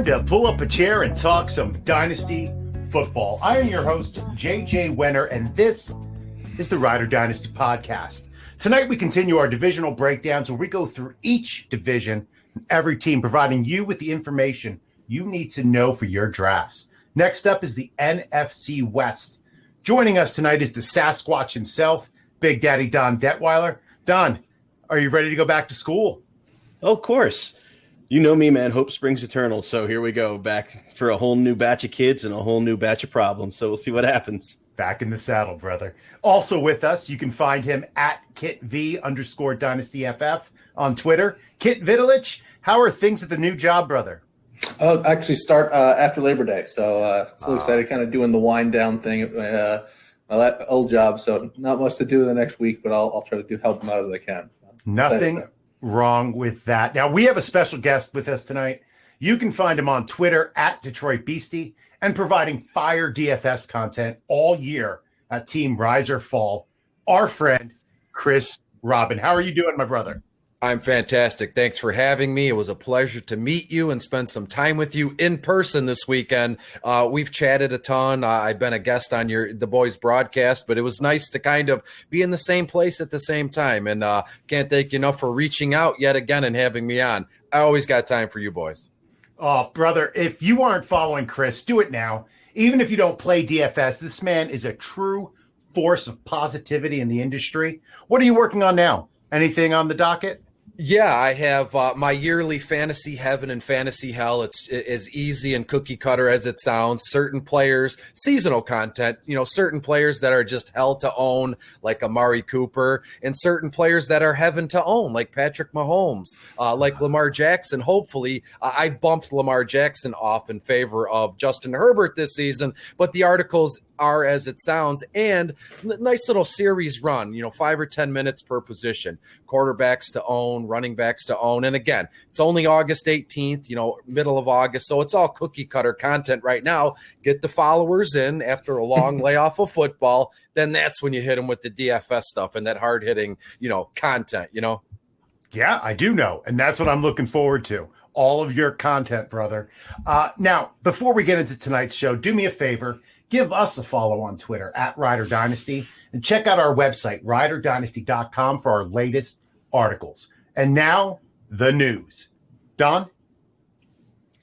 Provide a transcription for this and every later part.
time to pull up a chair and talk some Dynasty football. I am your host, JJ Wenner, and this is the RoD Dynasty podcast. Tonight, we continue our divisional breakdowns where we go through each division and every team, providing you with the information you need to know for your drafts. Next up is the NFC West. Joining us tonight is the Sasquatch himself, Big Daddy Don Detweiler. Don, are you ready to go back to school? Oh, of course. You know me, man. Hope springs eternal. So here we go, back for a whole new batch of kids and a whole new batch of problems. So we'll see what happens. Back in the saddle, brother. Also with us, you can find him at KitV_DynastyFF on Twitter. Kit Vitalich, how are things at the new job, brother? I'll actually start after Labor Day. So so excited, kind of doing the wind down thing at my old job. So not much to do in the next week, but I'll try to help them out as I can. Nothing wrong with that. Now, we have a special guest with us tonight. You can find him on Twitter at Detroit Beastie and providing fire DFS content all year at Team Rise or Fall. Our friend, Chris Robin. How are you doing, my brother? I'm fantastic. Thanks for having me. It was a pleasure to meet you and spend some time with you in person this weekend. We've chatted a ton. I've been a guest on the boys broadcast, but it was nice to kind of be in the same place at the same time. And can't thank you enough for reaching out yet again and having me on. I always got time for you boys. Oh, brother, if you aren't following Chris, do it now. Even if you don't play DFS, this man is a true force of positivity in the industry. What are you working on now? Anything on the docket? Yeah, I have my yearly fantasy heaven and fantasy hell. It's as easy and cookie cutter as it sounds. Certain players, seasonal content, certain players that are just hell to own, like Amari Cooper, and certain players that are heaven to own, like Patrick Mahomes, like Lamar Jackson. Hopefully, I bumped Lamar Jackson off in favor of Justin Herbert this season, but the articles are as it sounds, and nice little series run, 5 or 10 minutes per position, quarterbacks to own, running backs to own. And again, it's only August 18th, middle of August. So it's all cookie cutter content right now. Get the followers in after a long layoff of football. Then that's when you hit them with the DFS stuff and that hard hitting, content, Yeah, I do know. And that's what I'm looking forward to. All of your content, brother. Now, before we get into tonight's show, do me a favor. Give us a follow on Twitter at Rider Dynasty and check out our website, riderdynasty.com, for our latest articles. And now, the news. Don?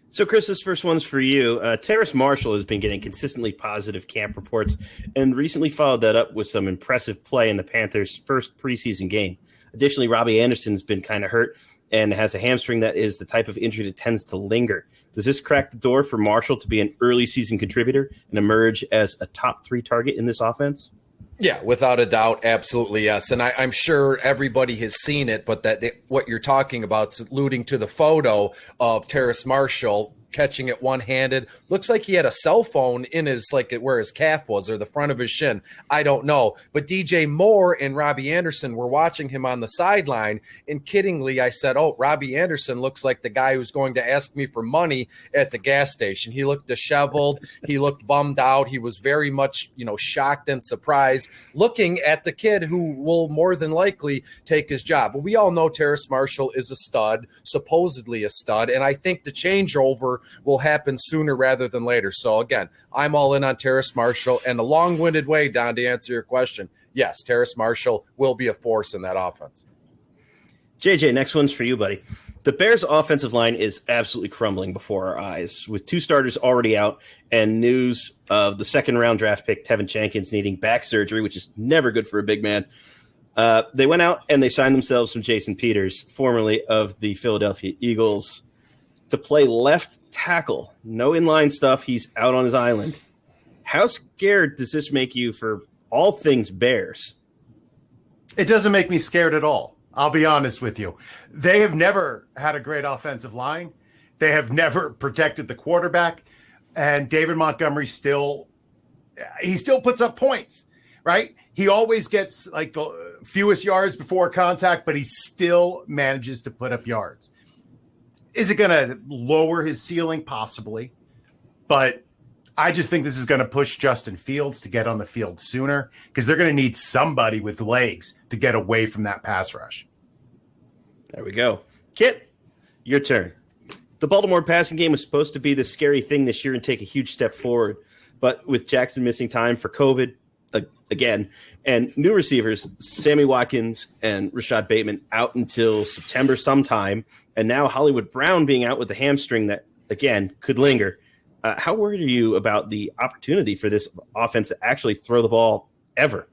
So, Chris, this first one's for you. Terrace Marshall has been getting consistently positive camp reports and recently followed that up with some impressive play in the Panthers' first preseason game. Additionally, Robbie Anderson's been kind of hurt and has a hamstring that is the type of injury that tends to linger. Does this crack the door for Marshall to be an early season contributor and emerge as a top 3 target in this offense? Yeah, without a doubt. Absolutely, yes. And I'm sure everybody has seen it, but what you're talking about is alluding to the photo of Terrace Marshall catching it one-handed. Looks like he had a cell phone in where his calf was or the front of his shin. I don't know. But DJ Moore and Robbie Anderson were watching him on the sideline, and kiddingly, I said, oh, Robbie Anderson looks like the guy who's going to ask me for money at the gas station. He looked disheveled. He looked bummed out. He was very much, shocked and surprised, looking at the kid who will more than likely take his job. But we all know Terrace Marshall is a stud, supposedly a stud, and I think the changeover will happen sooner rather than later. So again, I'm all in on Terrace Marshall, and a long-winded way, Don, to answer your question. Yes, Terrace Marshall will be a force in that offense. JJ, next one's for you, buddy. The Bears' offensive line is absolutely crumbling before our eyes, with 2 starters already out and news of the second-round draft pick Tevin Jenkins needing back surgery, which is never good for a big man. They went out and they signed themselves some Jason Peters, formerly of the Philadelphia Eagles, to play left tackle. No inline stuff. He's out on his island. How scared does this make you for all things Bears? It doesn't make me scared at all. I'll be honest with you. They have never had a great offensive line. They have never protected the quarterback. And David Montgomery still puts up points, right? He always gets like the fewest yards before contact, but he still manages to put up yards. Is it going to lower his ceiling? Possibly. But I just think this is going to push Justin Fields to get on the field sooner because they're going to need somebody with legs to get away from that pass rush. There we go. Kit, your turn. The Baltimore passing game was supposed to be the scary thing this year and take a huge step forward. But with Jackson missing time for COVID again, and new receivers, Sammy Watkins and Rashad Bateman out until September sometime, and now Hollywood Brown being out with the hamstring that, again, could linger. How worried are you about the opportunity for this offense to actually throw the ball ever?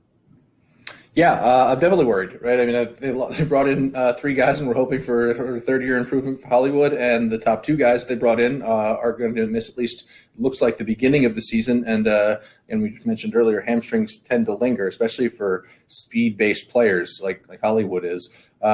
Yeah, I'm definitely worried, right? I mean, they brought in 3 guys and we're hoping for a third-year improvement for Hollywood, and the top 2 guys they brought in are going to miss at least looks like the beginning of the season. And we mentioned earlier, hamstrings tend to linger, especially for speed-based players like Hollywood is.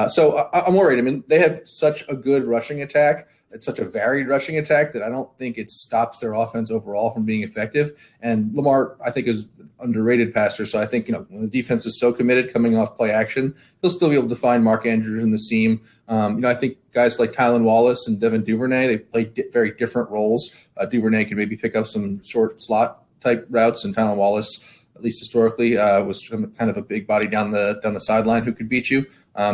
So I'm worried. I mean, they have such a good rushing attack. It's such a varied rushing attack that I don't think it stops their offense overall from being effective. And Lamar, I think, is an underrated passer. So I think, when the defense is so committed coming off play action, he'll still be able to find Mark Andrews in the seam. I think guys like Tylan Wallace and Devin Duvernay, they play very different roles. Duvernay can maybe pick up some short slot type routes, and Tylan Wallace, at least historically, was kind of a big body down the sideline who could beat you.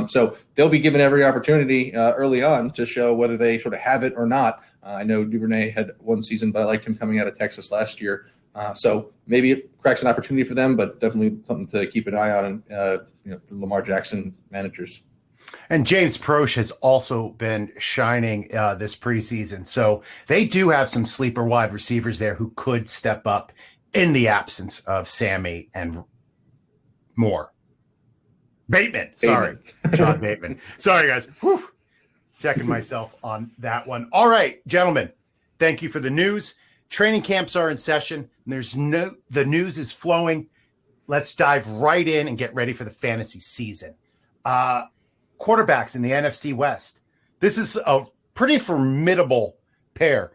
So they'll be given every opportunity early on to show whether they sort of have it or not. I know Duvernay had one season, but I liked him coming out of Texas last year. So maybe it cracks an opportunity for them, but definitely something to keep an eye on for Lamar Jackson managers. And James Proche has also been shining this preseason. So they do have some sleeper wide receivers there who could step up in the absence of Sammy and Bateman. Sorry, Sean Bateman. Sorry, guys. Whew. Checking myself on that one. All right, gentlemen, thank you for the news. Training camps are in session. And the news is flowing. Let's dive right in and get ready for the fantasy season. Quarterbacks in the NFC West. This is a pretty formidable pair.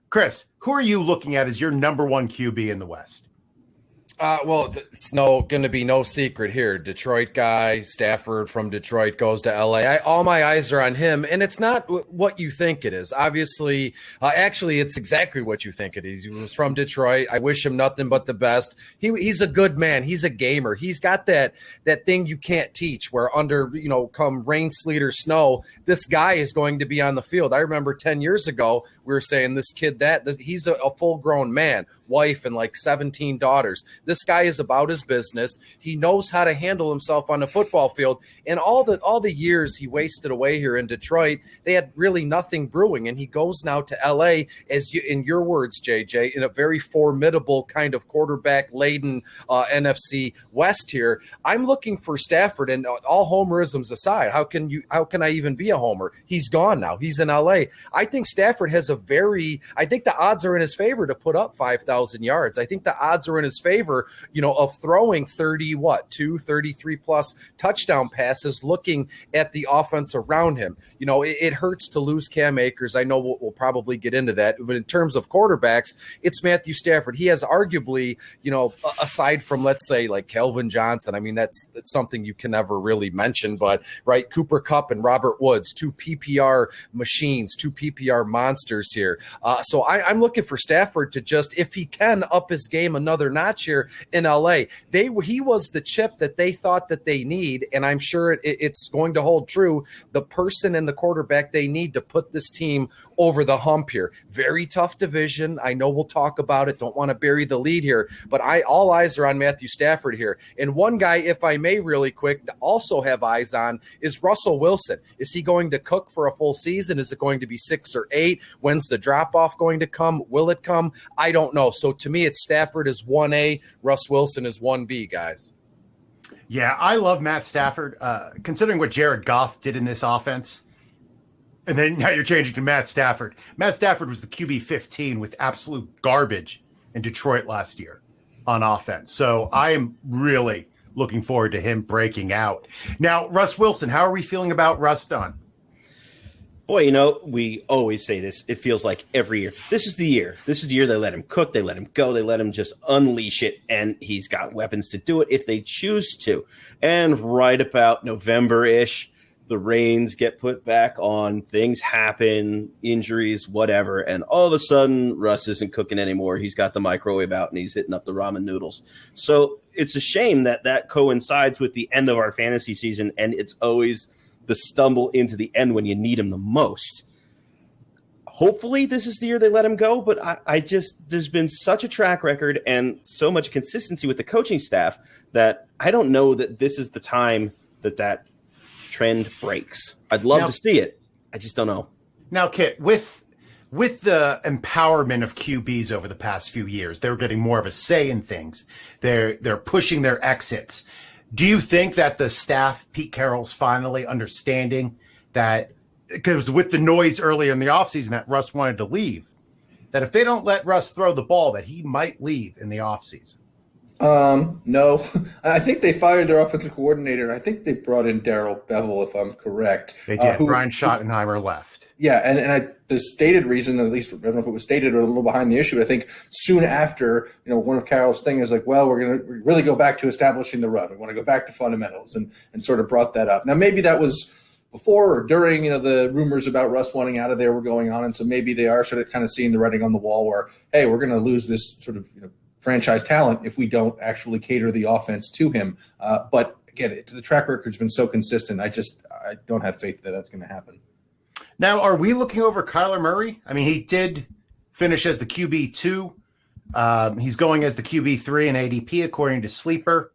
Chris, who are you looking at as your number 1 QB in the West? Well, it's going to be no secret here. Detroit guy, Stafford from Detroit goes to LA. All my eyes are on him, and it's not what you think it is. Obviously, actually, it's exactly what you think it is. He was from Detroit. I wish him nothing but the best. He's a good man. He's a gamer. He's got that thing you can't teach, where under come rain, sleet, or snow, this guy is going to be on the field. I remember 10 years ago we were saying this kid he's a full-grown man, wife, and like 17 daughters. This guy is about his business. He knows how to handle himself on the football field. And all the years he wasted away here in Detroit, they had really nothing brewing. And he goes now to LA, in your words, JJ, in a very formidable kind of quarterback-laden NFC West here. I'm looking for Stafford, and all homerisms aside, how can I even be a homer? He's gone now. He's in LA. I think Stafford has I think the odds are in his favor to put up 5,000 yards. I think the odds are in his favor, of throwing 33 plus touchdown passes, looking at the offense around him. It hurts to lose Cam Akers. I know we'll probably get into that, but in terms of quarterbacks, it's Matthew Stafford. He has arguably, aside from, let's say, like Calvin Johnson, I mean, that's something you can never really mention, but right, Cooper Kupp and Robert Woods, 2 PPR machines, 2 PPR monsters here. So I'm looking for Stafford to just, if he can, up his game another notch here in LA. He was the chip that they thought that they need, and I'm sure it's going to hold true. The person and the quarterback they need to put this team over the hump here. Very tough division. I know we'll talk about it. Don't want to bury the lead here, but all eyes are on Matthew Stafford here. And one guy, if I may really quick, to also have eyes on is Russell Wilson. Is he going to cook for a full season? Is it going to be 6 or 8? When's the drop-off going to come? Will it come? I don't know. So to me, it's Stafford is 1A, Russ Wilson is 1B, guys. Yeah, I love Matt Stafford. Considering what Jared Goff did in this offense, and then now you're changing to Matt Stafford. Matt Stafford was the QB 15 with absolute garbage in Detroit last year on offense. So I am really looking forward to him breaking out. Now, Russ Wilson, how are we feeling about Russ Dunn? Boy, we always say this. It feels like every year. This is the year. This is the year they let him cook. They let him go. They let him just unleash it. And he's got weapons to do it if they choose to. And right about November-ish, the reins get put back on. Things happen, injuries, whatever. And all of a sudden, Russ isn't cooking anymore. He's got the microwave out and he's hitting up the ramen noodles. So it's a shame that coincides with the end of our fantasy season. And it's always the stumble into the end when you need him the most. hopefully this is the year they let him go, but I just, there's been such a track record and so much consistency with the coaching staff that I don't know that this is the time that trend breaks. I'd love to see it. I just don't know. Now, Kit, with the empowerment of QBs over the past few years, they're getting more of a say in things. They're pushing their exits. Do you think that the staff, Pete Carroll's finally understanding that, because with the noise earlier in the offseason that Russ wanted to leave, that if they don't let Russ throw the ball, that he might leave in the offseason? No, I think they fired their offensive coordinator. I think they brought in Darrell Bevel, if I'm correct. They did. Brian Schottenheimer left. Yeah, and the stated reason, at least I don't know if it was stated or a little behind the issue, I think soon after, one of Carroll's things is like, well, we're going to really go back to establishing the run. We want to go back to fundamentals and sort of brought that up. Now, maybe that was before or during, the rumors about Russ wanting out of there were going on. And so maybe they are sort of kind of seeing the writing on the wall where, hey, we're going to lose this sort of, franchise talent if we don't actually cater the offense to him. But again, the track record's been so consistent. I don't have faith that that's going to happen. Now, are we looking over Kyler Murray? I mean, he did finish as the QB2. He's going as the QB3 in ADP, according to Sleeper.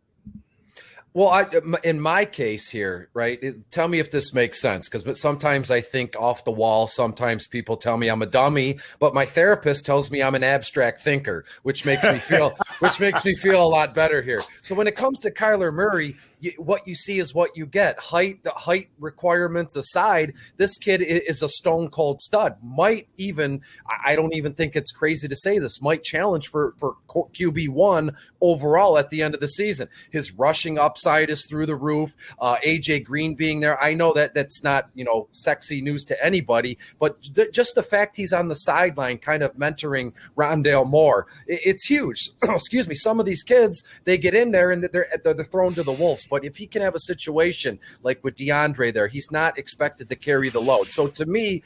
Well, in my case here, right, tell me if this makes sense, because sometimes I think off the wall. Sometimes people tell me I'm a dummy, but my therapist tells me I'm an abstract thinker, which makes me feel a lot better here. So when it comes to Kyler Murray, what you see is what you get. Height requirements aside, this kid is a stone cold stud. Might even, I don't even think it's crazy to say this, might challenge for QB1 overall at the end of the season. His rushing upside is through the roof. AJ Green being there, I know that's not sexy news to anybody, but just the fact he's on the sideline, kind of mentoring Rondale Moore, it's huge. Excuse me. Some of these kids, they get in there and they're thrown to the wolves. But if he can have a situation like with DeAndre there, he's not expected to carry the load. So to me,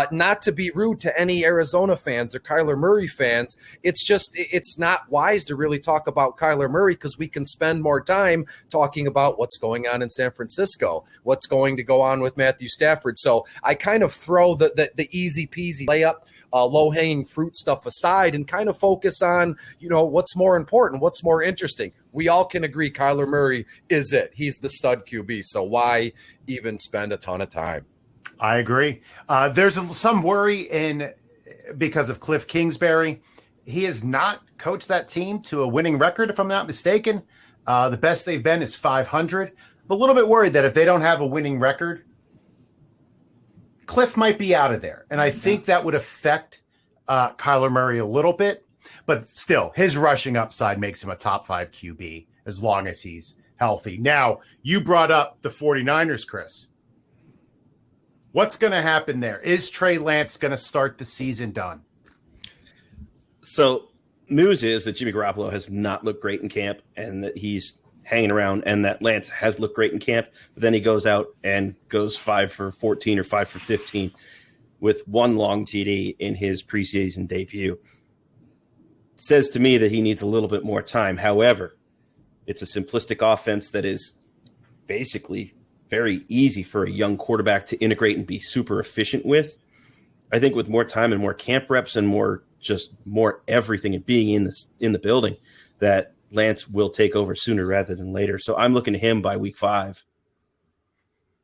not to be rude to any Arizona fans or Kyler Murray fans, it's not wise to really talk about Kyler Murray, because we can spend more time talking about what's going on in San Francisco, what's going to go on with Matthew Stafford. So I kind of throw the easy peasy layup, low-hanging fruit stuff aside and kind of focus on, what's more important, what's more interesting. We all can agree Kyler Murray is it. He's the stud QB. So why even spend a ton of time? I agree. There's some worry because of Cliff Kingsbury. He has not coached that team to a winning record, if I'm not mistaken. The best they've been is 500. I'm a little bit worried that if they don't have a winning record, Cliff might be out of there. And I think that would affect Kyler Murray a little bit. But still, his rushing upside makes him a top 5 QB as long as he's healthy. Now, you brought up the 49ers, Chris. What's going to happen there? Is Trey Lance going to start the season done? So news is that Jimmy Garoppolo has not looked great in camp and that he's hanging around, and that Lance has looked great in camp. But then he goes out and goes 5 for 14 or 5 for 15 with one long TD in his preseason debut. Says to me that he needs a little bit more time. However, it's a simplistic offense that is basically very easy for a young quarterback to integrate and be super efficient with. I think with more time and more camp reps and more everything and being in the building, that Lance will take over sooner rather than later. So I'm looking to him by week 5.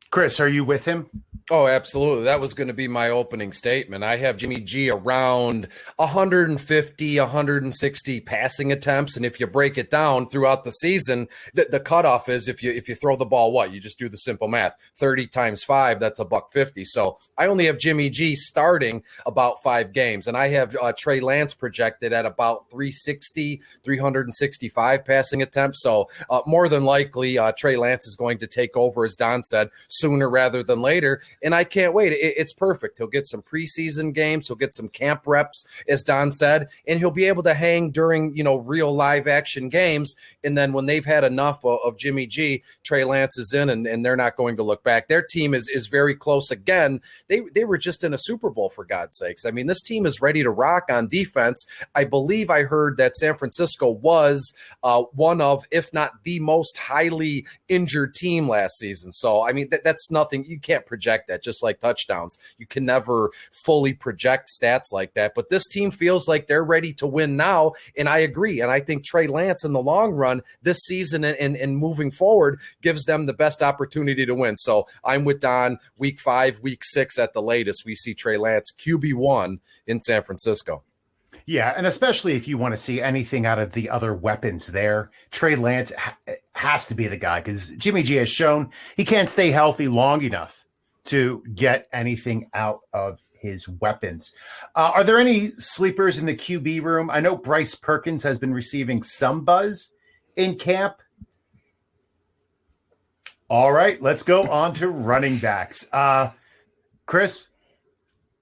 Chris, are you with him? Oh, absolutely. That was going to be my opening statement. I have Jimmy G around 150, 160 passing attempts. And if you break it down throughout the season, the cutoff is if you throw the ball, you just do the simple math, 30 times 5, that's $150. So I only have Jimmy G starting about 5 games. And I have Trey Lance projected at about 360, 365 passing attempts. So more than likely, Trey Lance is going to take over, as Don said, sooner rather than later. And I can't wait. It's perfect. He'll get some preseason games. He'll get some camp reps, as Don said, and he'll be able to hang during, real live action games. And then when they've had enough of Jimmy G, Trey Lance is in, and they're not going to look back. Their team is very close again. They were just in a Super Bowl, for God's sakes. I mean, this team is ready to rock on defense. I believe I heard that San Francisco was one of, if not the most highly injured team last season. So, I mean, that's nothing. You can't project that, just like touchdowns. You can never fully project stats like that. But this team feels like they're ready to win now, and I agree. And I think Trey Lance in the long run this season and moving forward gives them the best opportunity to win. So I'm with Don. Week 5, week 6 at the latest, we see Trey Lance QB1 in San Francisco. Yeah, and especially if you want to see anything out of the other weapons there, Trey Lance has to be the guy, because Jimmy G has shown he can't stay healthy long enough to get anything out of his weapons. Are there any sleepers in the QB room? I know Bryce Perkins has been receiving some buzz in camp. All right, let's go on to running backs. Chris,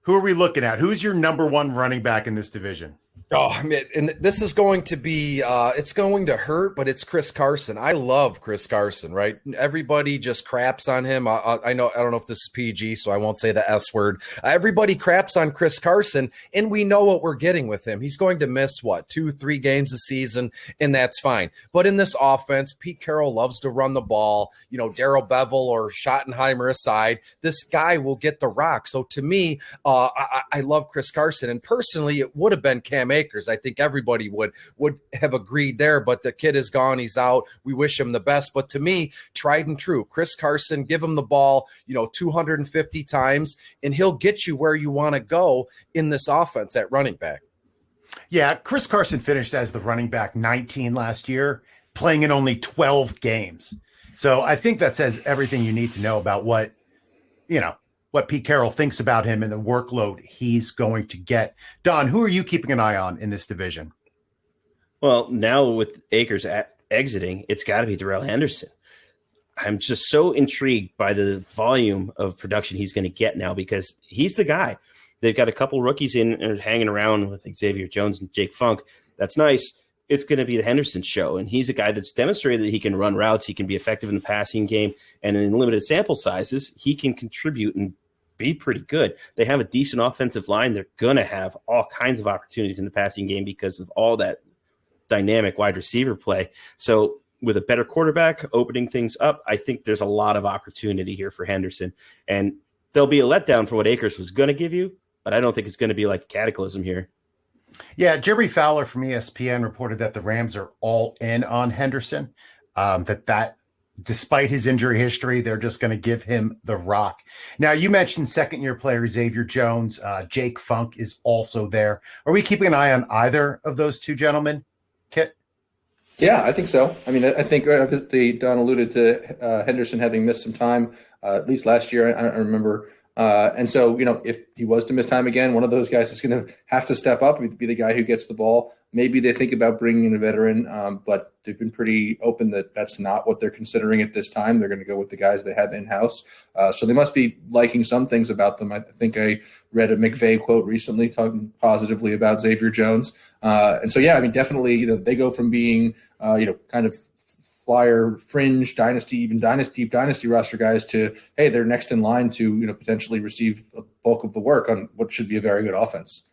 who are we looking at? Who's your number one running back in this division? Oh, I mean, and this is going to be, it's going to hurt, but it's Chris Carson. I love Chris Carson, right? Everybody just craps on him. I don't know if this is PG, so I won't say the S word. Everybody craps on Chris Carson, and we know what we're getting with him. He's going to miss, 2-3 games a season, and that's fine. But in this offense, Pete Carroll loves to run the ball. Darrell Bevel or Schottenheimer aside, this guy will get the rock. So to me, I love Chris Carson, and personally, it would have been Cam Akers. I think everybody would have agreed there, but the kid is gone. He's out. We wish him the best. But to me, tried and true, Chris Carson, give him the ball, 250 times, and he'll get you where you want to go in this offense at running back. Yeah, Chris Carson finished as the running back 19 last year, playing in only 12 games. So I think that says everything you need to know about what Pete Carroll thinks about him and the workload he's going to get. Don, who are you keeping an eye on in this division? Well, now with Akers exiting, it's got to be Darrell Henderson. I'm just so intrigued by the volume of production he's going to get now, because he's the guy. They've got a couple rookies in and hanging around with Xavier Jones and Jake Funk. That's nice. It's going to be the Henderson show, and he's a guy that's demonstrated that he can run routes, he can be effective in the passing game, and in limited sample sizes, he can contribute and be pretty good. They have a decent offensive line. They're going to have all kinds of opportunities in the passing game because of all that dynamic wide receiver play. So with a better quarterback opening things up, I think there's a lot of opportunity here for Henderson, and there'll be a letdown for what Akers was going to give you, but I don't think it's going to be like a cataclysm here. Yeah, Jerry Fowler from ESPN reported that the Rams are all in on Henderson, that despite his injury history, they're just going to give him the rock. Now, you mentioned second-year player Xavier Jones. Jake Funk is also there. Are we keeping an eye on either of those two gentlemen, Kit? Yeah, I think so. I mean, I think Don alluded to Henderson having missed some time, at least last year. I remember. And so, if he was to miss time again, one of those guys is going to have to step up, be the guy who gets the ball. Maybe they think about bringing in a veteran, but they've been pretty open that that's not what they're considering at this time. They're going to go with the guys they have in-house. So they must be liking some things about them. I think I read a McVay quote recently talking positively about Xavier Jones. And so, yeah, I mean, definitely, they go from being, kind of flyer fringe dynasty, even deep dynasty roster guys to, hey, they're next in line to, potentially receive a bulk of the work on what should be a very good offense.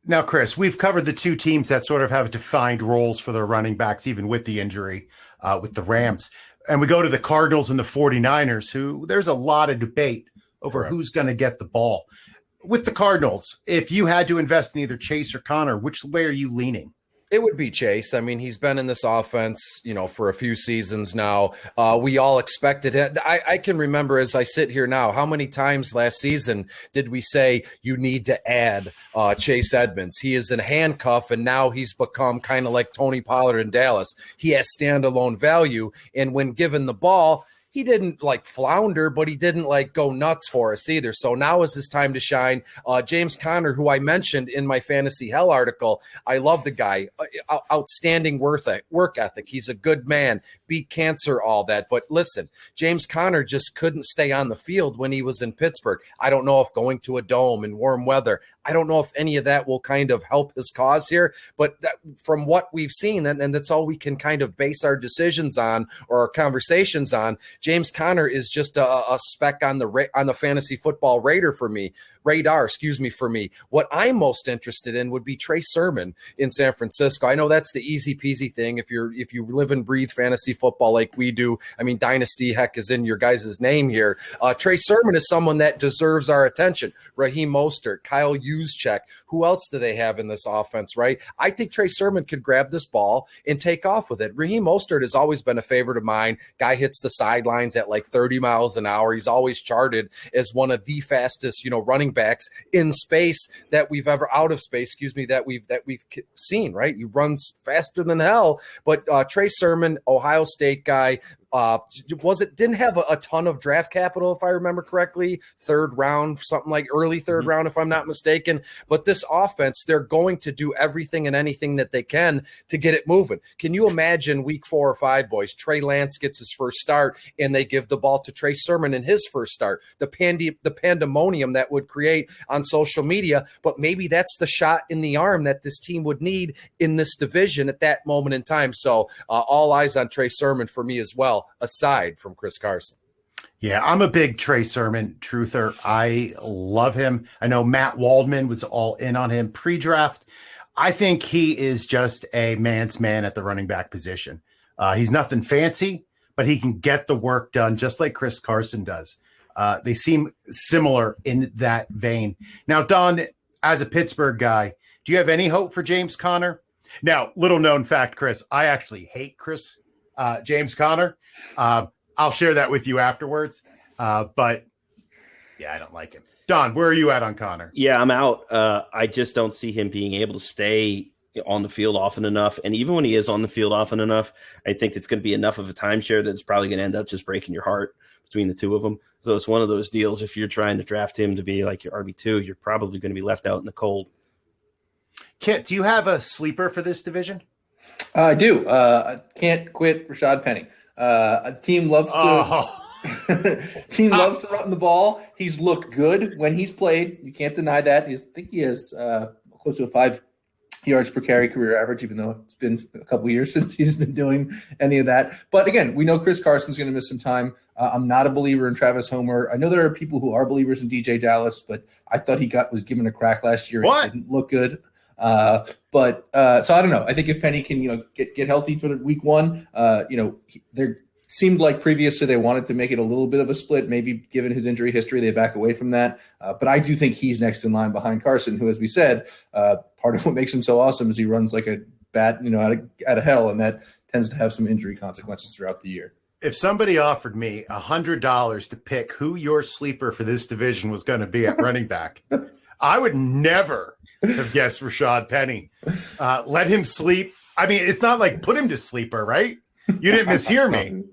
Now, Chris, we've covered the two teams that sort of have defined roles for their running backs, even with the injury with the Rams. And we go to the Cardinals and the 49ers, who there's a lot of debate over who's going to get the ball. With the Cardinals, if you had to invest in either Chase or Connor, which way are you leaning? It would be Chase. I mean, he's been in this offense, for a few seasons now. We all expected it. I can remember as I sit here now, how many times last season did we say you need to add Chase Edmonds? He is in handcuff, and now he's become kind of like Tony Pollard in Dallas. He has standalone value, and when given the ball, he didn't flounder, but he didn't go nuts for us either. So now is his time to shine. James Conner, who I mentioned in my Fantasy Hell article, I love the guy. Outstanding work ethic. He's a good man. Beat cancer, all that. But listen, James Conner just couldn't stay on the field when he was in Pittsburgh. I don't know if going to a dome in warm weather, I don't know if any of that will kind of help his cause here. But from what we've seen, and that's all we can kind of base our decisions on or our conversations on, James Conner is just a speck on the fantasy football radar for me. What I'm most interested in would be Trey Sermon in San Francisco. I know that's the easy peasy thing if you live and breathe fantasy football like we do. I mean, Dynasty heck is in your guys' name here. Trey Sermon is someone that deserves our attention. Raheem Mostert, Kyle Juszczyk. Who else do they have in this offense, right? I think Trey Sermon could grab this ball and take off with it. Raheem Mostert has always been a favorite of mine. Guy hits the sidelines at like 30 miles an hour. He's always charted as one of the fastest, running backs in space that we've ever that we've seen, right? He runs faster than hell. But Trey Sermon, Ohio State guy, didn't have a ton of draft capital, if I remember correctly, third round, something like early third round, if I'm not mistaken. But this offense, they're going to do everything and anything that they can to get it moving. Can you imagine week 4 or 5, boys? Trey Lance gets his first start and they give the ball to Trey Sermon in his first start. The pandemonium that would create on social media, but maybe that's the shot in the arm that this team would need in this division at that moment in time. So all eyes on Trey Sermon for me as well, aside from Chris Carson. Yeah, I'm a big Trey Sermon truther. I love him. I know Matt Waldman was all in on him pre-draft. I think he is just a man's man at the running back position. He's nothing fancy, but he can get the work done just like Chris Carson does. They seem similar in that vein. Now, Don, as a Pittsburgh guy, do you have any hope for James Conner? Now, little known fact, Chris, I actually hate James Conner. I'll share that with you afterwards. But yeah, I don't like him. Don, where are you at on Conner? Yeah, I'm out. I just don't see him being able to stay on the field often enough. And even when he is on the field often enough, I think it's going to be enough of a timeshare that it's probably going to end up just breaking your heart between the two of them. So it's one of those deals. If you're trying to draft him to be like your RB2, you're probably going to be left out in the cold. Kit, do you have a sleeper for this division? I do. I can't quit Rashad Penny. A team loves to run the ball. He's looked good when he's played. You can't deny that. I think he has close to a 5 yards per carry career average, even though it's been a couple years since he's been doing any of that. But again, we know Chris Carson's going to miss some time. I'm not a believer in Travis Homer. I know there are people who are believers in DJ Dallas, but I thought he was given a crack last year. What? It didn't look good. So I don't know. I think if Penny can, get healthy for the week 1, there seemed like previously they wanted to make it a little bit of a split. Maybe given his injury history, they back away from that. But I do think he's next in line behind Carson, who, as we said, part of what makes him so awesome is he runs like a bat, out of hell, and that tends to have some injury consequences throughout the year. If somebody offered me $100 to pick who your sleeper for this division was going to be at running back, I would never have guessed Rashad Penny. Let him sleep. I mean, it's not like put him to sleeper, right? You didn't mishear me.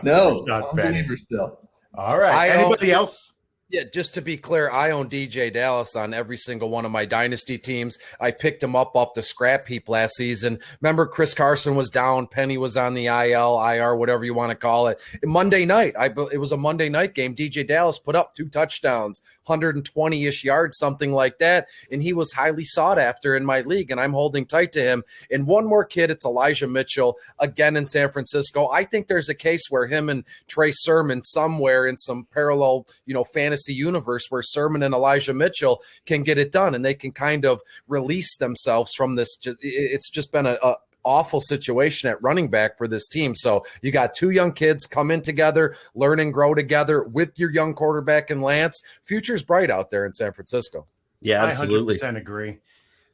No, unbeliever still. All right. Anybody else? Yeah, just to be clear, I own DJ Dallas on every single one of my dynasty teams. I picked him up off the scrap heap last season. Remember, Chris Carson was down. Penny was on the IR, whatever you want to call it. Monday night, it was a Monday night game. DJ Dallas put up 2 touchdowns, 120-ish yards, something like that. And he was highly sought after in my league, and I'm holding tight to him. And one more kid, it's Elijah Mitchell, again in San Francisco. I think there's a case where him and Trey Sermon somewhere in some parallel, fantasy universe where Sermon and Elijah Mitchell can get it done, and they can kind of release themselves from this. It's just been a awful situation at running back for this team. So you got 2 young kids come in together, learn and grow together with your young quarterback and Lance. Future's bright out there in San Francisco. Yeah, absolutely. I 100% agree.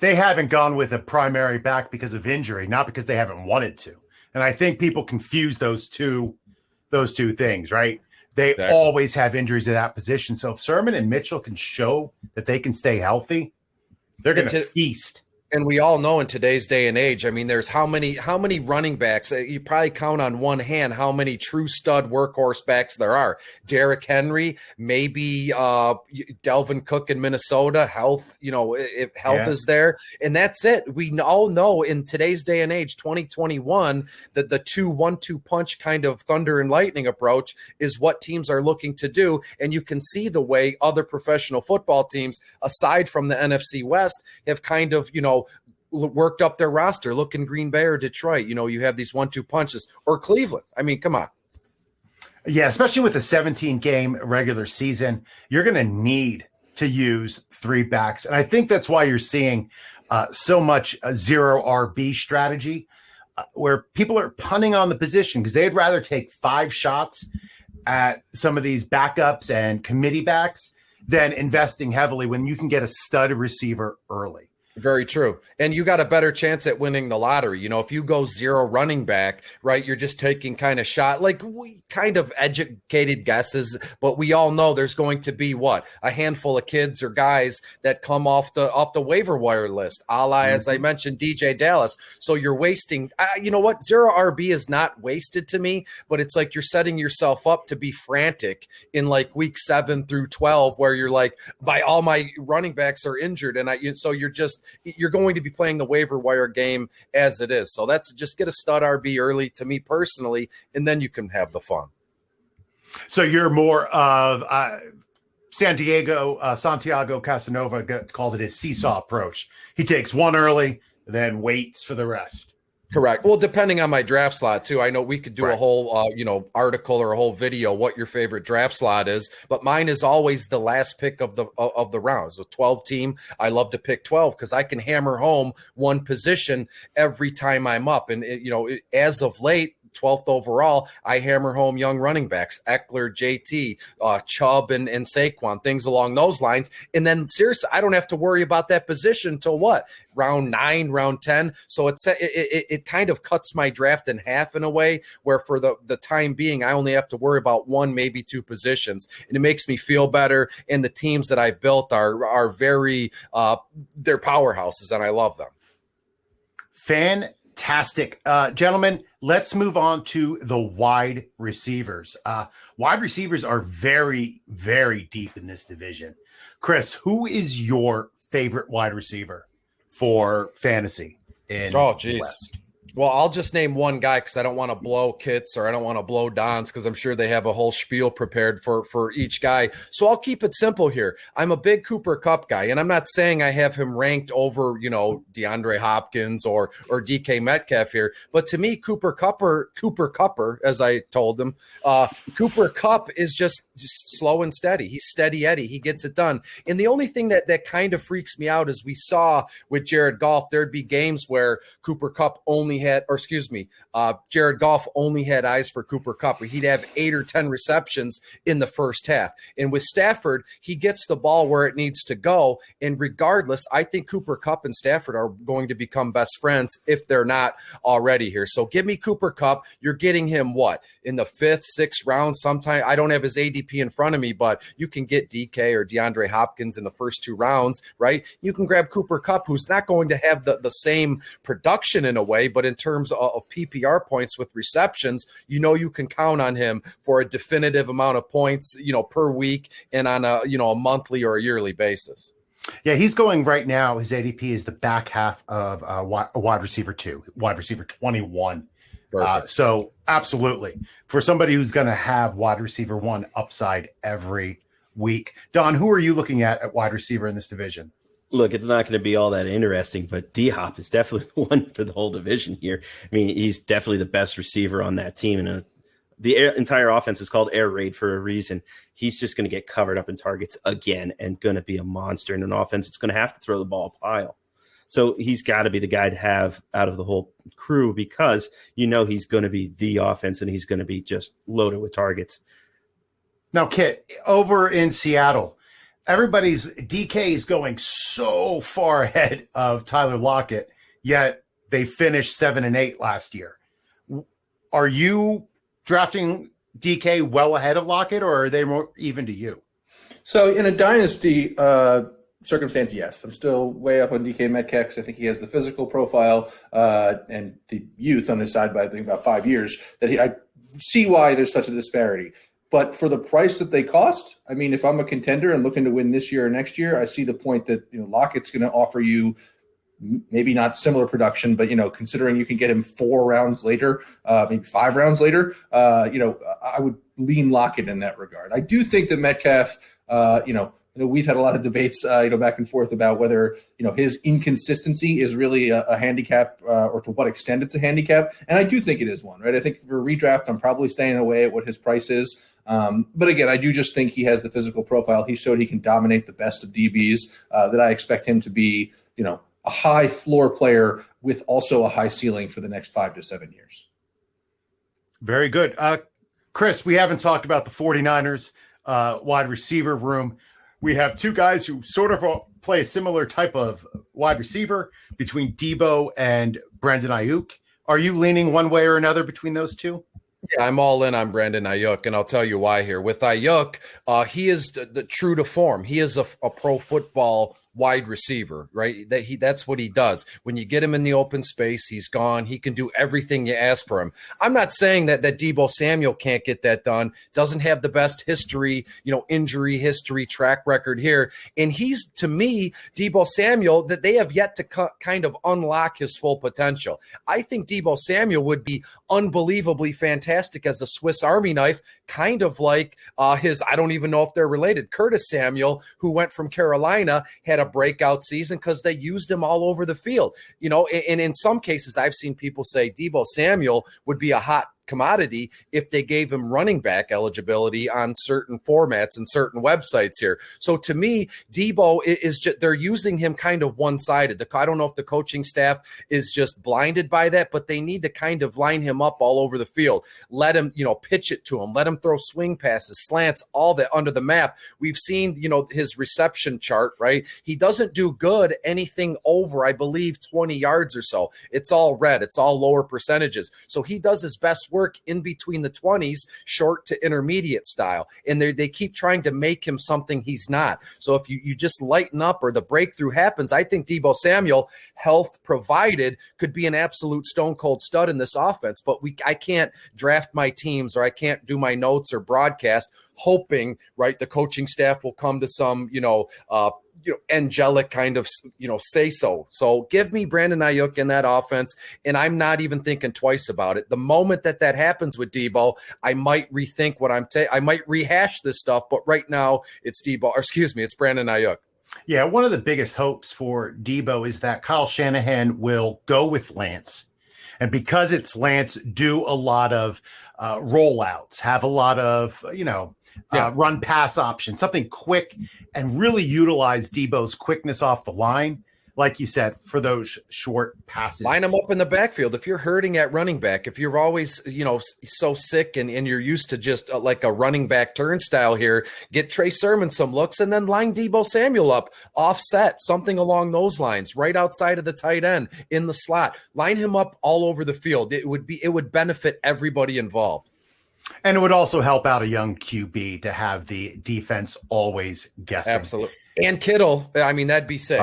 They haven't gone with a primary back because of injury, not because they haven't wanted to. And I think people confuse those two things, right? They always have injuries at that position. So if Sermon and Mitchell can show that they can stay healthy, they're going to feast. And we all know in today's day and age, I mean, there's how many running backs, you probably count on one hand how many true stud workhorse backs there are. Derrick Henry, maybe Delvin Cook in Minnesota, health, if health is there. And that's it. We all know in today's day and age, 2021, that the 2-1-2 punch kind of thunder and lightning approach is what teams are looking to do. And you can see the way other professional football teams, aside from the NFC West, have kind of, worked up their roster. Look in Green Bay or Detroit. You have these 1-2 punches, or Cleveland. I mean, come on. Yeah, especially with a 17-game regular season, you're going to need to use three backs. And I think that's why you're seeing so much zero RB strategy, where people are punting on the position because they'd rather take 5 shots at some of these backups and committee backs than investing heavily when you can get a stud receiver early. Very true. And you got a better chance at winning the lottery. You know, if you go 0 running back, right, you're just taking kind of shot, like we kind of educated guesses, but we all know there's going to be a handful of kids or guys that come off the waiver wire list, a la, as I mentioned, DJ Dallas. So you're wasting, you know what? 0 RB is not wasted to me, but it's like you're setting yourself up to be frantic in like week 7 through 12, where you're like, all my running backs are injured. And so you're going to be playing the waiver wire game as it is. So that's just get a stud RB early to me personally, and then you can have the fun. So you're more of Santiago Casanova calls it his seesaw approach. He takes one early, then waits for the rest. Correct. Well, depending on my draft slot too, I know we could do a whole, article or a whole video what your favorite draft slot is, but mine is always the last pick of the round. So 12 team, I love to pick 12 because I can hammer home one position every time I'm up. And as of late, 12th overall, I hammer home young running backs, Eckler, JT, Chubb, and Saquon, things along those lines. And then seriously, I don't have to worry about that position until round 9, round 10. So it kind of cuts my draft in half in a way where for the time being, I only have to worry about 1, maybe 2 positions. And it makes me feel better. And the teams that I built are very, they're powerhouses, and I love them. Fantastic. Gentlemen, let's move on to the wide receivers. Wide receivers are very, very deep in this division. Chris, who is your favorite wide receiver for fantasy in the West? Well, I'll just name one guy because I don't want to blow Kits or I don't want to blow Dons because I'm sure they have a whole spiel prepared for each guy. So I'll keep it simple here. I'm a big Cooper Kupp guy, and I'm not saying I have him ranked over, DeAndre Hopkins or DK Metcalf here. But to me, Cooper Kupper, as I told him, Cooper Kupp is just slow and steady. He's steady Eddie. He gets it done. And the only thing that kind of freaks me out is we saw with Jared Goff, there'd be games where Cooper Kupp Jared Goff only had eyes for Cooper Kupp. He'd have 8 or 10 receptions in the first half. And with Stafford, he gets the ball where it needs to go. And regardless, I think Cooper Kupp and Stafford are going to become best friends if they're not already here. So give me Cooper Kupp. You're getting him in the 5th, 6th round sometime. I don't have his ADP in front of me, but you can get DK or DeAndre Hopkins in the first 2 rounds, right? You can grab Cooper Kupp, who's not going to have the same production in a way, but in terms of PPR points with receptions, you can count on him for a definitive amount of points, per week and on a monthly or a yearly basis. Yeah, he's going right now. His ADP is the back half of wide receiver 2, wide receiver 21. So absolutely, for somebody who's going to have wide receiver 1 upside every week. Don, who are you looking at wide receiver in this division? Look, it's not going to be all that interesting, but DHop is definitely the one for the whole division here. I mean, he's definitely the best receiver on that team, and the entire offense is called air raid for a reason. He's just going to get covered up in targets again and going to be a monster in an offense. It's going to have to throw the ball a pile. So he's got to be the guy to have out of the whole crew because he's going to be the offense and he's going to be just loaded with targets. Now, Kit, over in Seattle, everybody's DK is going so far ahead of Tyler Lockett, yet they finished 7-8 last year. Are you drafting DK well ahead of Lockett, or are they more even to you? So in a dynasty circumstance, yes. I'm still way up on DK Metcalf because I think he has the physical profile and the youth on his side by I think about 5 years that I see why there's such a disparity. But for the price that they cost, I mean, if I'm a contender and looking to win this year or next year, I see the point that Lockett's going to offer you maybe not similar production, but considering you can get him 4 rounds later, maybe 5 rounds later, I would lean Lockett in that regard. I do think that Metcalf, we've had a lot of debates, back and forth about whether, his inconsistency is really a handicap or to what extent it's a handicap. And I do think it is one, right? I think for redraft, I'm probably staying away at what his price is. But again, I do just think he has the physical profile. He showed he can dominate the best of DBs, that I expect him to be, a high floor player with also a high ceiling for the next 5 to 7 years. Very good. Chris, we haven't talked about the 49ers wide receiver room. We have two guys who sort of play a similar type of wide receiver between Debo and Brandon Ayuk. Are you leaning one way or another between those two? Yeah, I'm all in on Brandon Ayuk, and I'll tell you why here. With Ayuk, he is the true to form. He is a pro football wide receiver, right? That's what he does. When you get him in the open space, he's gone. He can do everything you ask for him. I'm not saying that Debo Samuel can't get that done. Doesn't have the best history, injury history, track record here. And he's, to me, Debo Samuel, that they have yet to kind of unlock his full potential. I think Debo Samuel would be unbelievably fantastic as a Swiss Army knife, kind of like his, I don't even know if they're related, Curtis Samuel, who went from Carolina, had a breakout season because they used him all over the field. And in some cases, I've seen people say Debo Samuel would be a hot commodity if they gave him running back eligibility on certain formats and certain websites here. So to me, Debo is just, they're using him kind of one-sided. I don't know if the coaching staff is just blinded by that, but they need to kind of line him up all over the field. Let him, pitch it to him. Let him throw swing passes, slants, all that under the map. We've seen, his reception chart, right? He doesn't do good anything over, I believe, 20 yards or so. It's all red. It's all lower percentages. So he does his best work in between the 20s, short to intermediate style. And they keep trying to make him something he's not. So if you just lighten up or the breakthrough happens, I think Debo Samuel, health provided, could be an absolute stone cold stud in this offense. But I can't draft my teams, or I can't do my notes or broadcast hoping, right, the coaching staff will come to some, angelic kind of, say so. So give me Brandon Ayuk in that offense, and I'm not even thinking twice about it. The moment that happens with Debo, I might rethink what I might rehash this stuff, but right now it's it's Brandon Ayuk. Yeah, one of the biggest hopes for Debo is that Kyle Shanahan will go with Lance. And because it's Lance, do a lot of rollouts, have a lot of, run pass options, something quick, and really utilize Debo's quickness off the line, like you said, for those short passes. Line him up in the backfield. If you're hurting at running back, if you're always, so sick and you're used to just like a running back turnstile here, get Trey Sermon some looks and then line Debo Samuel up, offset, something along those lines, right outside of the tight end, in the slot. Line him up all over the field. It would benefit everybody involved. And it would also help out a young QB to have the defense always guessing. Absolutely. And Kittle, I mean, that'd be sick.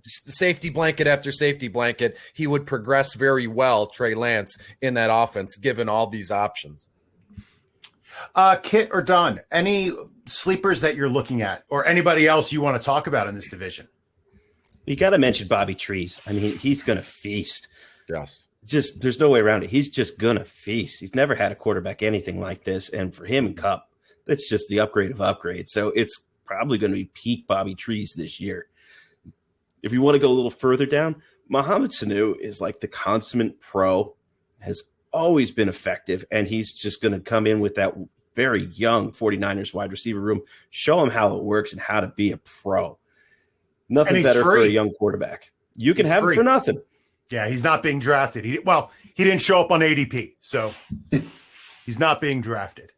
Safety blanket after safety blanket, he would progress very well, Trey Lance, in that offense, given all these options. Kit or Don, any sleepers that you're looking at, or anybody else you want to talk about in this division? You got to mention Bobby Trees. I mean, he's going to feast. Yes. Just there's no way around it. He's just gonna feast. He's never had a quarterback anything like this, and for him and Cup, that's just the upgrade of upgrades. So it's probably going to be peak Bobby Trees this year. If you want to go a little further down, Mohamed Sanu is like the consummate pro, has always been effective, and he's just going to come in with that very young 49ers wide receiver room, show him how it works and how to be a pro. Nothing better for a young quarterback. You can have him for nothing. Yeah, he's not being drafted. He didn't show up on ADP, so he's not being drafted.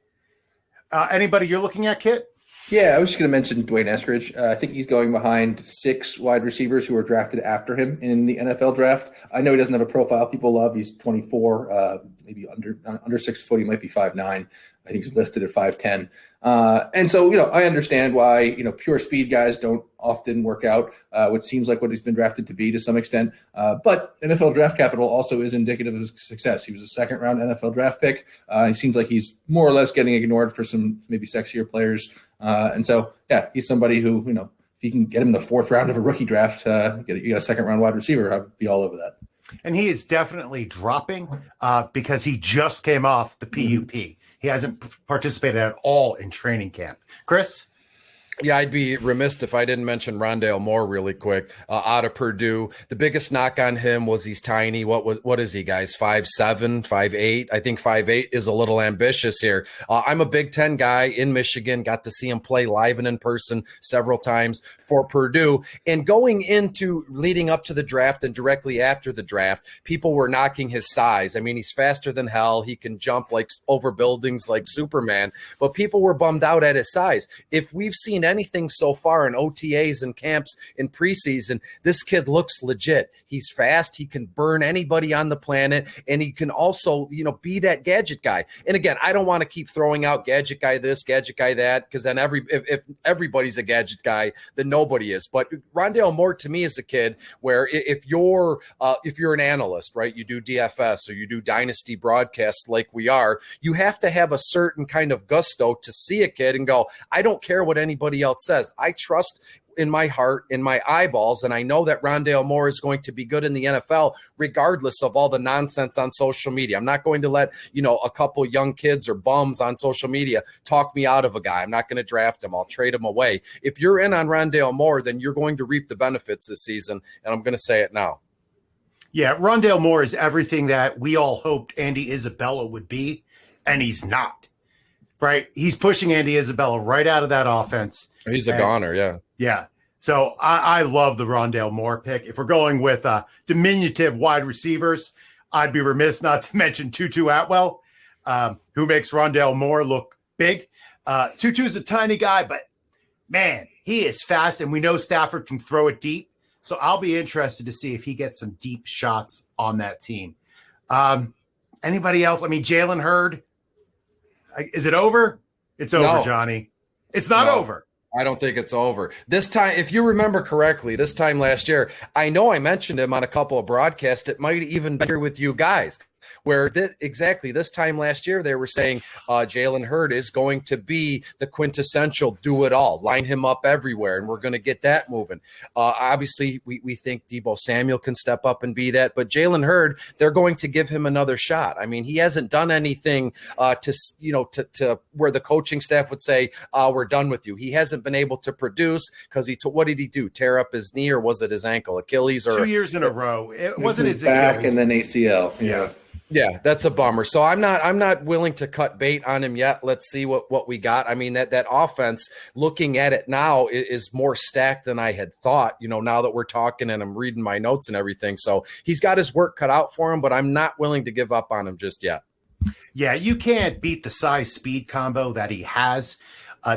Anybody you're looking at, Kit? Yeah, I was just going to mention Dwayne Eskridge. I think he's going behind 6 wide receivers who were drafted after him in the NFL draft. I know he doesn't have a profile people love. He's 24, maybe under 6 foot. He might be 5'9". I think he's listed at 5'10". And so, I understand why, pure speed guys don't often work out, what seems like what he's been drafted to be to some extent. But NFL draft capital also is indicative of success. He was a second-round NFL draft pick. He seems like he's more or less getting ignored for some maybe sexier players. And so, yeah, he's somebody who, if you can get him in the 4th round of a rookie draft, you got a second-round wide receiver, I'd be all over that. And he is definitely dropping because he just came off the PUP. He hasn't participated at all in training camp. Chris? Yeah, I'd be remiss if I didn't mention Rondale Moore really quick. Out of Purdue, the biggest knock on him was he's tiny. What is he, guys? 5'7", 5'8"? I think 5'8" is a little ambitious here. I'm a Big Ten guy in Michigan. Got to see him play live and in person several times for Purdue. And going into leading up to the draft and directly after the draft, people were knocking his size. I mean, he's faster than hell. He can jump like over buildings like Superman. But people were bummed out at his size. If we've seen anything so far in OTAs and camps in preseason, this kid looks legit. He's fast. He can burn anybody on the planet, and he can also, be that gadget guy. And again, I don't want to keep throwing out gadget guy this, gadget guy that, because then if everybody's a gadget guy, then nobody is. But Rondale Moore to me is a kid where if you're an analyst, right, you do DFS or you do Dynasty broadcasts like we are, you have to have a certain kind of gusto to see a kid and go, I don't care what anybody else says. I trust in my heart, in my eyeballs, and I know that Rondale Moore is going to be good in the NFL regardless of all the nonsense on social media. I'm not going to let, a couple young kids or bums on social media talk me out of a guy. I'm not going to draft him. I'll trade him away. If you're in on Rondale Moore, then you're going to reap the benefits this season, and I'm going to say it now. Yeah, Rondale Moore is everything that we all hoped Andy Isabella would be, and he's not. Right? He's pushing Andy Isabella right out of that offense. He's a goner, yeah. Yeah. So I love the Rondale Moore pick. If we're going with diminutive wide receivers, I'd be remiss not to mention Tutu Atwell, who makes Rondale Moore look big. Tutu's a tiny guy, but, man, he is fast, and we know Stafford can throw it deep. So I'll be interested to see if he gets some deep shots on that team. Anybody else? I mean, Jalen Hurd. Is it over? It's over, No. Johnny. It's not over. I don't think it's over. This time, if you remember correctly, this time last year, I know I mentioned him on a couple of broadcasts. It might even be here with you guys. Where exactly this time last year, they were saying Jalen Hurd is going to be the quintessential do-it-all, line him up everywhere, and we're going to get that moving. Obviously, we think Deebo Samuel can step up and be that, but Jalen Hurd, they're going to give him another shot. I mean, he hasn't done anything to where the coaching staff would say, we're done with you. He hasn't been able to produce because what did he do? Tear up his knee, or was it his ankle? Achilles? Or 2 years in a row. It wasn't his back Achilles. and then ACL. Yeah. Yeah, that's a bummer. So I'm not willing to cut bait on him yet. Let's see what we got. I mean, that offense, looking at it now, is more stacked than I had thought, now that we're talking and I'm reading my notes and everything. So he's got his work cut out for him, but I'm not willing to give up on him just yet. Yeah, you can't beat the size-speed combo that he has.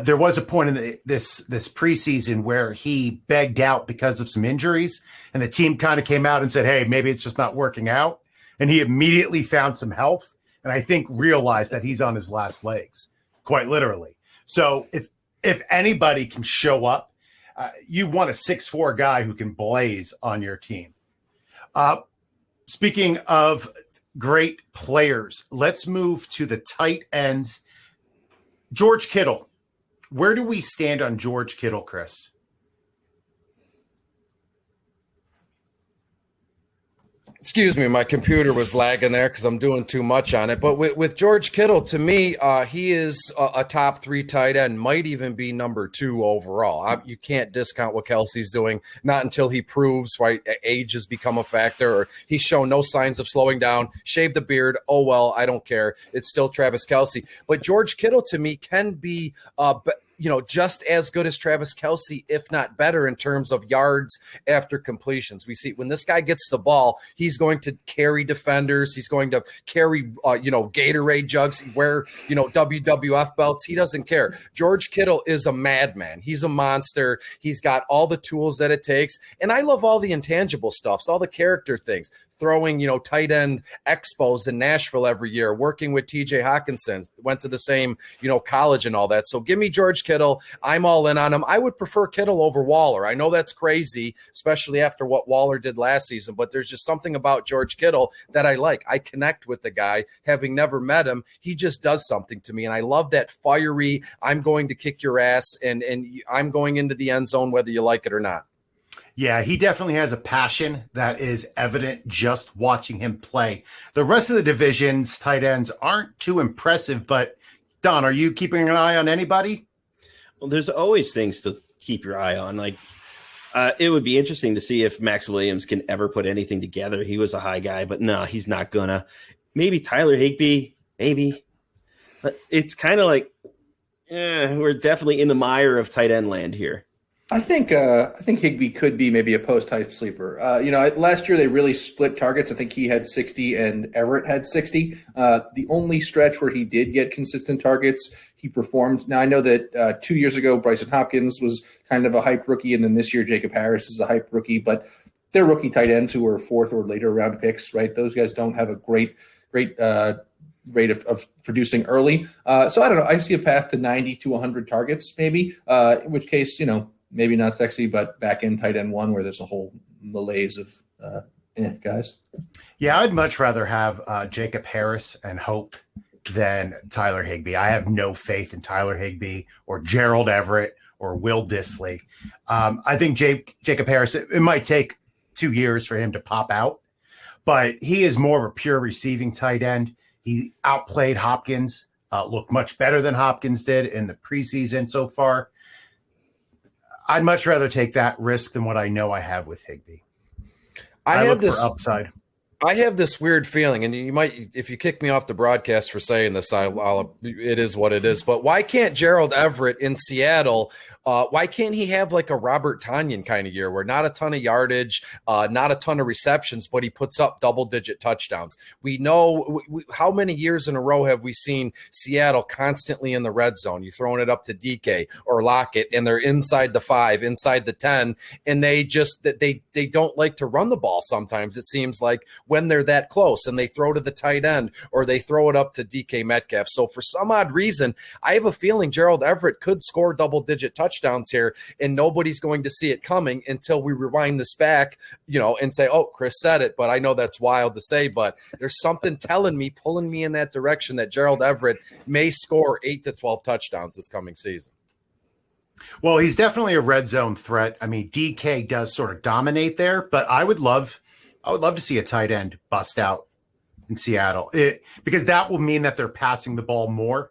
There was a point in this preseason where he begged out because of some injuries, and the team kind of came out and said, hey, maybe it's just not working out. And he immediately found some health, and I think realized that he's on his last legs, quite literally. So if anybody can show up, you want a 6'4" guy who can blaze on your team. Speaking of great players, let's move to the tight ends. George Kittle. Where do we stand on George Kittle, Chris? Excuse me, my computer was lagging there because I'm doing too much on it. But with George Kittle, to me, he is a top 3 tight end, might even be number 2 overall. You can't discount what Kelsey's doing, not until he proves, right, age has become a factor, or he's shown no signs of slowing down, shaved the beard, oh, well, I don't care. It's still Travis Kelce. But George Kittle, to me, can be just as good as Travis Kelce, if not better, in terms of yards after completions. We see when this guy gets the ball, he's going to carry defenders. He's going to carry, Gatorade jugs, wear, WWF belts. He doesn't care. George Kittle is a madman. He's a monster. He's got all the tools that it takes. And I love all the intangible stuffs, all the character things. Throwing, tight end expos in Nashville every year, working with TJ Hawkinson, went to the same, college and all that. So give me George Kittle. I'm all in on him. I would prefer Kittle over Waller. I know that's crazy, especially after what Waller did last season, but there's just something about George Kittle that I like. I connect with the guy, having never met him. He just does something to me. And I love that fiery, I'm going to kick your ass and I'm going into the end zone, whether you like it or not. Yeah, he definitely has a passion that is evident just watching him play. The rest of the division's tight ends aren't too impressive, but Don, are you keeping an eye on anybody? Well, there's always things to keep your eye on. Like, it would be interesting to see if Max Williams can ever put anything together. He was a high guy, but no, he's not gonna. Maybe Tyler Higbee, maybe. But it's kind of like we're definitely in the mire of tight end land here. I think Higbee could be maybe a post type sleeper. Last year they really split targets. I think he had 60 and Everett had 60. The only stretch where he did get consistent targets, he performed. Now I know that 2 years ago Bryson Hopkins was kind of a hype rookie, and then this year Jacob Harris is a hype rookie. But they're rookie tight ends who are fourth or later round picks, right? Those guys don't have a great rate of producing early. So I don't know. I see a path to 90 to 100 targets maybe. In which case, maybe not sexy, but back in tight end one where there's a whole malaise of guys. Yeah, I'd much rather have Jacob Harris and hope than Tyler Higbee. I have no faith in Tyler Higbee or Gerald Everett or Will Dissly. I think Jacob Harris, it might take 2 years for him to pop out, but he is more of a pure receiving tight end. He outplayed Hopkins, looked much better than Hopkins did in the preseason so far. I'd much rather take that risk than what I know I have with Higbee. I have this upside. I have this weird feeling, and you might, if you kick me off the broadcast for saying this, it is what it is. But why can't Gerald Everett in Seattle? Why can't he have like a Robert Tonyan kind of year, where not a ton of yardage, not a ton of receptions, but he puts up double-digit touchdowns? We know how many years in a row have we seen Seattle constantly in the red zone? You throwing it up to DK or Lockett, and they're inside the 5, inside the 10, and they don't like to run the ball. Sometimes it seems like, when they're that close, and they throw to the tight end or they throw it up to DK Metcalf. So for some odd reason, I have a feeling Gerald Everett could score double-digit touchdowns here, and nobody's going to see it coming until we rewind this back, and say, oh, Chris said it, but I know that's wild to say, but there's something telling me, pulling me in that direction, that Gerald Everett may score 8 to 12 touchdowns this coming season. Well, he's definitely a red zone threat. I mean, DK does sort of dominate there, but I would love to see a tight end bust out in Seattle, because that will mean that they're passing the ball more.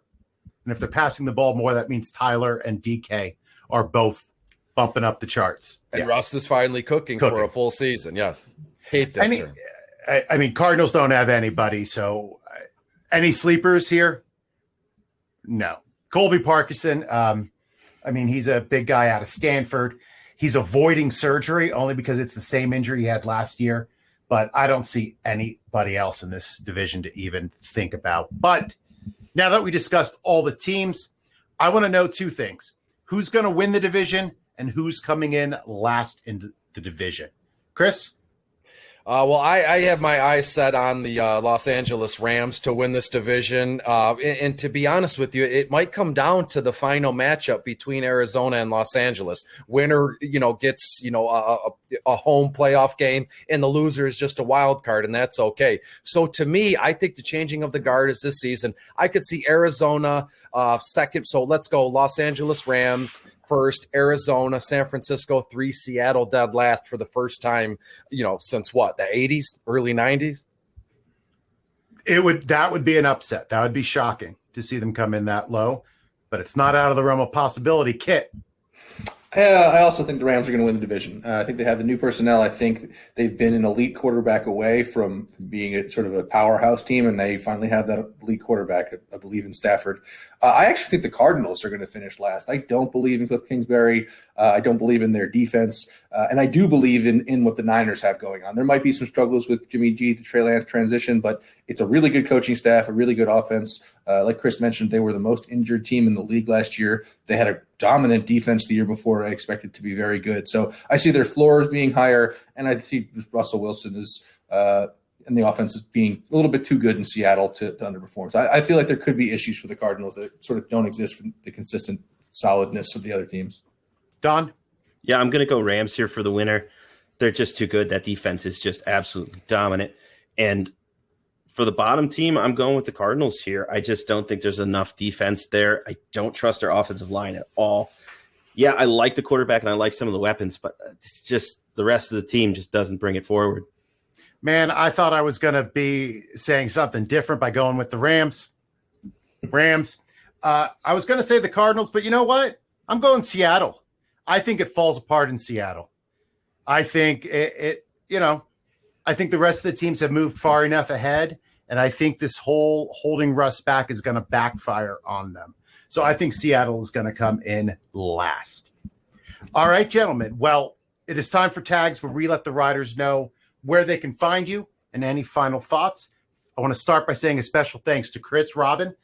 And if they're passing the ball more, that means Tyler and DK are both bumping up the charts. And Russ is finally cooking for a full season. Yes. Hate that term. I mean, Cardinals don't have anybody. So any sleepers here? No. Colby Parkinson. He's a big guy out of Stanford. He's avoiding surgery only because it's the same injury he had last year. But I don't see anybody else in this division to even think about. But now that we discussed all the teams, I want to know 2 things. Who's going to win the division and who's coming in last in the division? Chris? I have my eyes set on the Los Angeles Rams to win this division. And to be honest with you, it might come down to the final matchup between Arizona and Los Angeles. Winner, gets, a home playoff game, and the loser is just a wild card, and that's okay. So to me, I think the changing of the guard is this season. I could see Arizona second. So let's go Los Angeles Rams first, Arizona, San Francisco 3, Seattle dead last for the first time, since what, the 80s, early 90s? That would be an upset. That would be shocking to see them come in that low, but it's not out of the realm of possibility. Kit? I also think the Rams are going to win the division. I think they have the new personnel. I think they've been an elite quarterback away from being a sort of a powerhouse team, and they finally have that elite quarterback, I believe, in Stafford. I actually think the Cardinals are going to finish last. I don't believe in Cliff Kingsbury. I don't believe in their defense. And I do believe in what the Niners have going on. There might be some struggles with Jimmy G to Trey Lance transition, but it's a really good coaching staff, a really good offense. Like Chris mentioned, they were the most injured team in the league last year. They had a dominant defense the year before. I expected to be very good. So I see their floors being higher, and I see Russell Wilson is and the offense is being a little bit too good in Seattle to underperform. So I feel like there could be issues for the Cardinals that sort of don't exist for the consistent solidness of the other teams. Don? Yeah, I'm going to go Rams here for the winner. They're just too good. That defense is just absolutely dominant. And for the bottom team, I'm going with the Cardinals here. I just don't think there's enough defense there. I don't trust their offensive line at all. Yeah, I like the quarterback and I like some of the weapons, but it's just the rest of the team just doesn't bring it forward. Man, I thought I was going to be saying something different by going with the Rams. I was going to say the Cardinals, but you know what? I'm going Seattle. I think it falls apart in Seattle. I think I think the rest of the teams have moved far enough ahead, and I think this whole holding Russ back is going to backfire on them. So I think Seattle is going to come in last. All right, gentlemen. Well, it is time for tags where we let the riders know where they can find you and any final thoughts. I want to start by saying a special thanks to Chris Robin.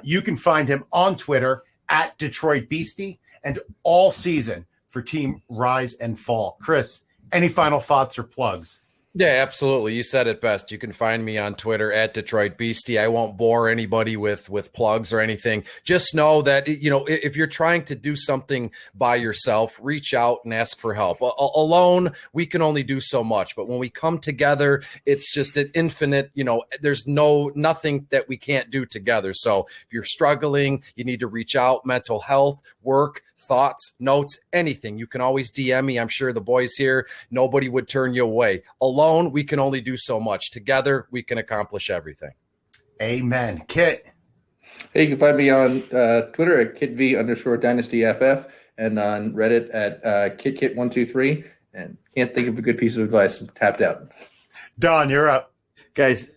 You can find him on Twitter at Detroit Beastie and all season for Team Rise and Fall. Chris, any final thoughts or plugs? Yeah, absolutely. You said it best. You can find me on Twitter at Detroit Beastie. I won't bore anybody with plugs or anything. Just know that, if you're trying to do something by yourself, reach out and ask for help. Alone, we can only do so much. But when we come together, it's just an infinite, there's nothing that we can't do together. So if you're struggling, you need to reach out. Mental health, work, thoughts, notes, anything. You can always DM me. I'm sure the boys here, nobody would turn you away. Alone, we can only do so much. Together, we can accomplish everything. Amen. Kit. Hey, you can find me on Twitter at KitV_DynastyFF and on Reddit at KitKit123. And can't think of a good piece of advice. I'm tapped out. Don, you're up. Guys,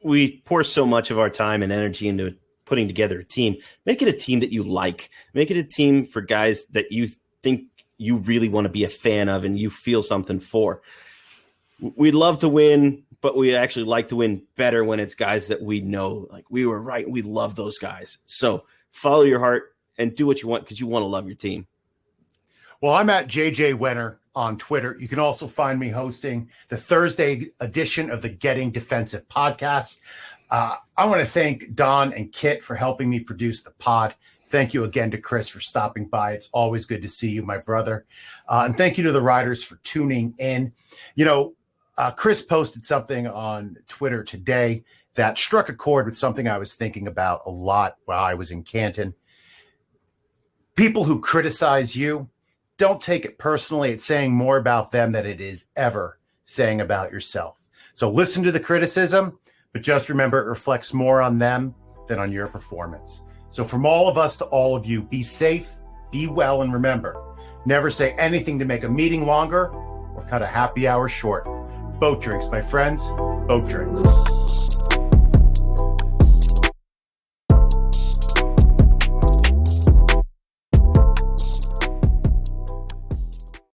we pour so much of our time and energy into putting together a team. Make it a team that you like. Make it a team for guys that you think you really want to be a fan of and you feel something for. We love to win, but we actually like to win better when it's guys that we know, like we were right. We love those guys. So follow your heart and do what you want because you want to love your team. Well, I'm at JJ Wenner on Twitter. You can also find me hosting the Thursday edition of the Getting Defensive podcast. I want to thank Don and Kit for helping me produce the pod. Thank you again to Chris for stopping by. It's always good to see you, my brother. And thank you to the riders for tuning in. Chris posted something on Twitter today that struck a chord with something I was thinking about a lot while I was in Canton. People who criticize you, don't take it personally. It's saying more about them than it is ever saying about yourself. So listen to the criticism, but just remember it reflects more on them than on your performance. So from all of us to all of you, be safe, be well, and remember, never say anything to make a meeting longer or cut a happy hour short. Boat drinks, my friends, boat drinks.